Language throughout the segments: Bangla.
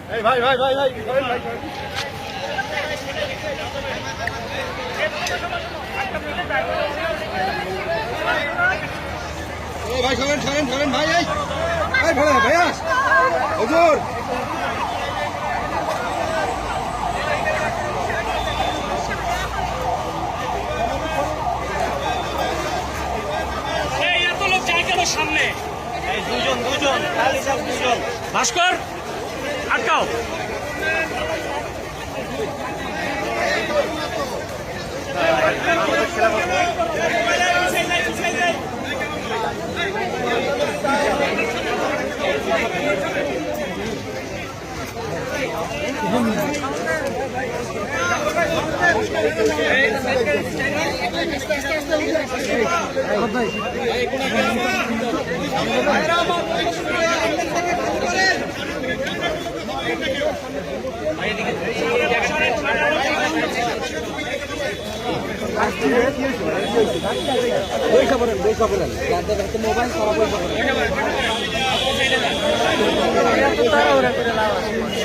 ভাই ভাই ভাই ভাই ভাই সরেন সরেন সরেন ভাই এই ভাই ভাই হুজুর সামনে দুজন ভাস্কর আটকাও।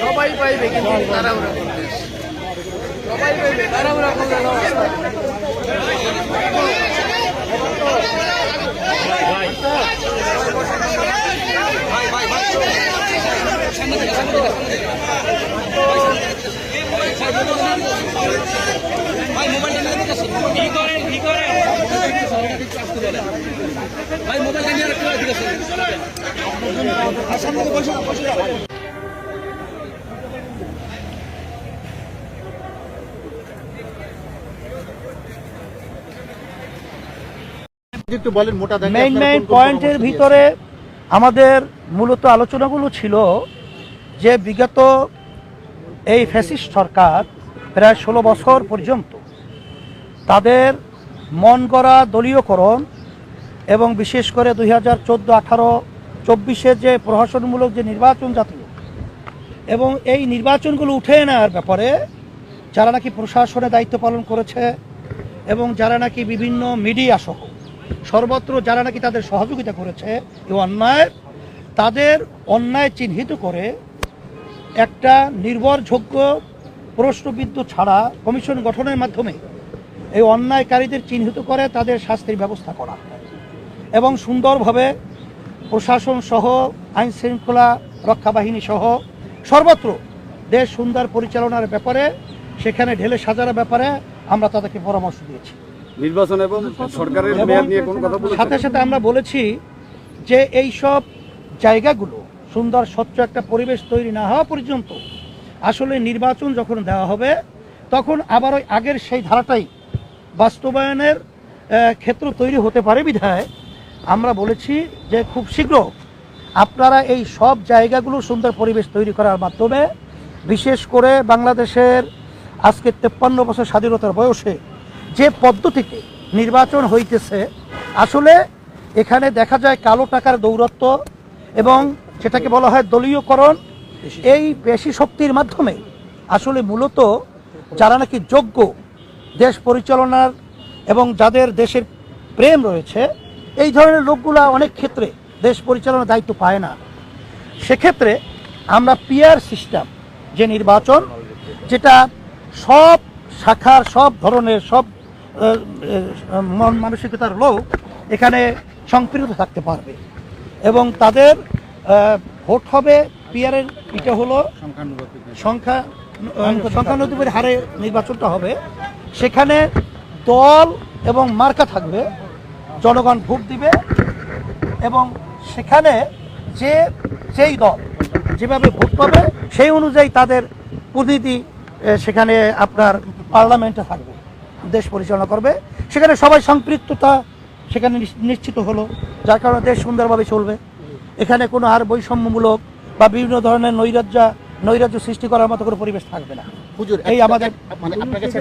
সবাই পাইবে কিন্তু তাড়াহুড়া করবে, সবাই পাইবে তাড়াহুড়া করলে মেইন পয়েন্টের ভিতরে আমাদের মূলত আলোচনাগুলো ছিল যে বিগত এই ফ্যাসিস্ট সরকার প্রায় 16 বছর পর্যন্ত তাদের মন গড়া দলীয়করণ এবং বিশেষ করে 2014, 18, 24-এর যে প্রহসনমূলক যে নির্বাচন জাতীয় এবং এই নির্বাচনগুলো উঠে নেওয়ার ব্যাপারে যারা নাকি প্রশাসনে দায়িত্ব পালন করেছে এবং যারা নাকি বিভিন্ন মিডিয়া সহ সর্বত্র যারা নাকি তাদের সহযোগিতা করেছে এই তাদের অন্যায় চিহ্নিত করে একটা নির্ভরযোগ্য প্রশ্নবিদ্ধ ছাড়া কমিশন গঠনের মাধ্যমে এই অন্যায়কারীদের চিহ্নিত করে তাদের শাস্তির ব্যবস্থা করা এবং সুন্দরভাবে প্রশাসন সহ আইন শৃঙ্খলা রক্ষা বাহিনী সহ সর্বত্র দেশ সুন্দর পরিচালনার ব্যাপারে সেখানে ঢেলে সাজানোর ব্যাপারে আমরা তাদেরকে পরামর্শ দিয়েছি। নির্বাচন এবং সরকারের মেয়াদ নিয়ে কোন কথা বলেছেন? সাথে সাথে আমরা বলেছি যে এই সব জায়গাগুলো সুন্দর স্বচ্ছ একটা পরিবেশ তৈরি না হওয়া পর্যন্ত আসলে নির্বাচন যখন দেওয়া হবে তখন আবার ওই আগের সেই ধারাটাই বাস্তবায়নের ক্ষেত্র তৈরি হতে পারে বিধায় আমরা বলেছি যে খুব শীঘ্র আপনারা এই সব জায়গাগুলো সুন্দর পরিবেশ তৈরি করার মাধ্যমে বিশেষ করে বাংলাদেশের আজকে 53 বছর স্বাধীনতার বয়সে যে পদ্ধতিতে নির্বাচন হইতেছে আসলে এখানে দেখা যায় কালো টাকার দৌরত্ব এবং যেটাকে বলা হয় দলীয়করণ, এই পেশি শক্তির মাধ্যমে আসলে মূলত যারা নাকি যোগ্য দেশ পরিচালনার এবং যাদের দেশের প্রেম রয়েছে এই ধরনের লোকগুলা অনেক ক্ষেত্রে দেশ পরিচালনার দায়িত্ব পায় না। সেক্ষেত্রে আমরা পিয়ার সিস্টেম যে নির্বাচন, যেটা সব শাখার সব ধরনের সব মন মানসিকতার লোক এখানে সম্পৃক্ত থাকতে পারবে এবং তাদের ভোট হবে পিয়ারের, এটা হলো সংখ্যানুপাতিক হারে নির্বাচনটা হবে। সেখানে দল এবং মার্কা থাকবে, জনগণ ভোট দিবে এবং সেখানে যেই দল যেভাবে ভোট পাবে সেই অনুযায়ী তাদের প্রতিনিধি সেখানে আপনার পার্লামেন্টে থাকবে, দেশ পরিচালনা করবে। সেখানে সবাই সম্পৃক্ততা সেখানে নিশ্চিত হলো, যার কারণে দেশ সুন্দরভাবে চলবে। এখানে কোনো আর বৈষম্যমূলক বা বিভিন্ন ধরনের নৈরাজ্য সৃষ্টি করার মতো কোনো পরিবেশ থাকবে না। এই আমাদের মানে আপনার কাছে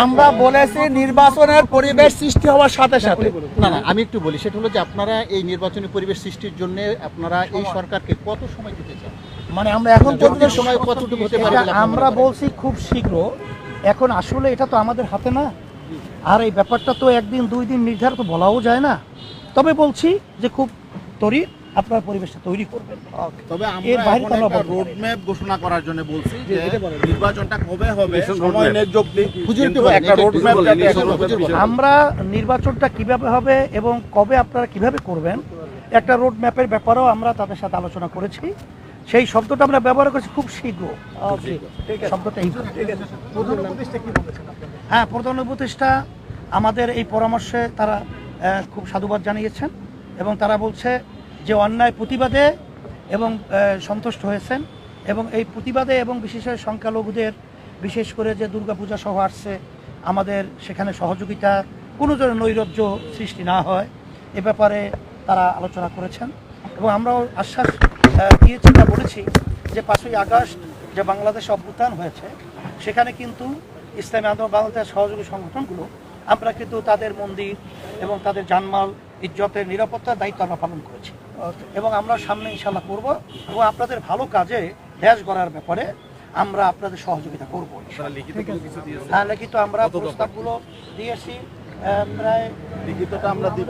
আমরা বলেছি নির্বাচনের পরিবেশ সৃষ্টি হওয়ার সাথে সাথে না আমি একটু বলি, সেটা হলো যে আপনারা এই নির্বাচনী পরিবেশ সৃষ্টির জন্য আপনারা এই সরকারকে কত সময় দিতে চান? মানে আমরা এখন সময় কতটুকু হতে পারে আমরা বলছি খুব শীঘ্র। এখন আসলে এটা তো আমাদের হাতে না, আর এই ব্যাপারটা তো একদিন দুই দিন নির্ধারিত বলাও যায় না। তবে বলছি যে খুব ত্বরিত আপনারা পরিবেশটা তৈরি করবেন। তবে এর আমরা বাইরে এখন তো আমরা একটা বলতে পারি রোড না। ম্যাপ ঘোষণা করার জন্য বলছি যে নির্বাচনটা কবে হবে সময় ন্যায্য হুজুর একটু কিন্তু বলেন, একটা একটু রোড ম্যাপ বলেন, যাতে হুজুর বলেন। আমরা নির্বাচনটা কিভাবে হবে এবং কবে আপনারা কিভাবে করবেন একটা রোড ম্যাপের ব্যাপারেও আমরা তাদের সাথে আলোচনা করেছি। সেই শব্দটা আমরা ব্যবহার করছি খুব শীঘ্র। শব্দটা এই হ্যাঁ, প্রধান উপদেষ্টা আমাদের এই পরামর্শে তারা খুব সাধুবাদ জানিয়েছেন এবং তারা বলছে যে অন্যায় প্রতিবাদে এবং সন্তুষ্ট হয়েছেন এবং এই প্রতিবাদে এবং বিশেষ করে সংখ্যালঘুদের বিশেষ করে যে দুর্গাপূজা সহ আসছে আমাদের সেখানে সহযোগিতা কোনো ধরনের নৈরাজ্য সৃষ্টি না হয় এ ব্যাপারে তারা আলোচনা করেছেন এবং আমরাও আশ্বাস দিয়েছি বা বলেছি যে 5ই আগস্ট যে বাংলাদেশে অভ্যুত্থান হয়েছে সেখানে কিন্তু ইসলামী আন্দোলন বাংলাদেশ সহযোগী সংগঠনগুলো আমরা কিন্তু তাদের মন্দির এবং তাদের জানমাল ইজ্জতের নিরাপত্তার দায়িত্ব আমরা পালন করেছি এবং আমরা সামনে ইনশাল্লাহ করব এবং আপনাদের ভালো কাজে দেশ গড়ার ব্যাপারে আমরা আপনাদের সহযোগিতা করবো। হ্যাঁ, লিখিত আমরা প্রস্তাবগুলো দিয়েছি প্রায় লিখিতটা আমরা দিব।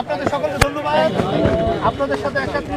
আপনাদের সকলকে ধন্যবাদ। আপনাদের সাথে একসাথে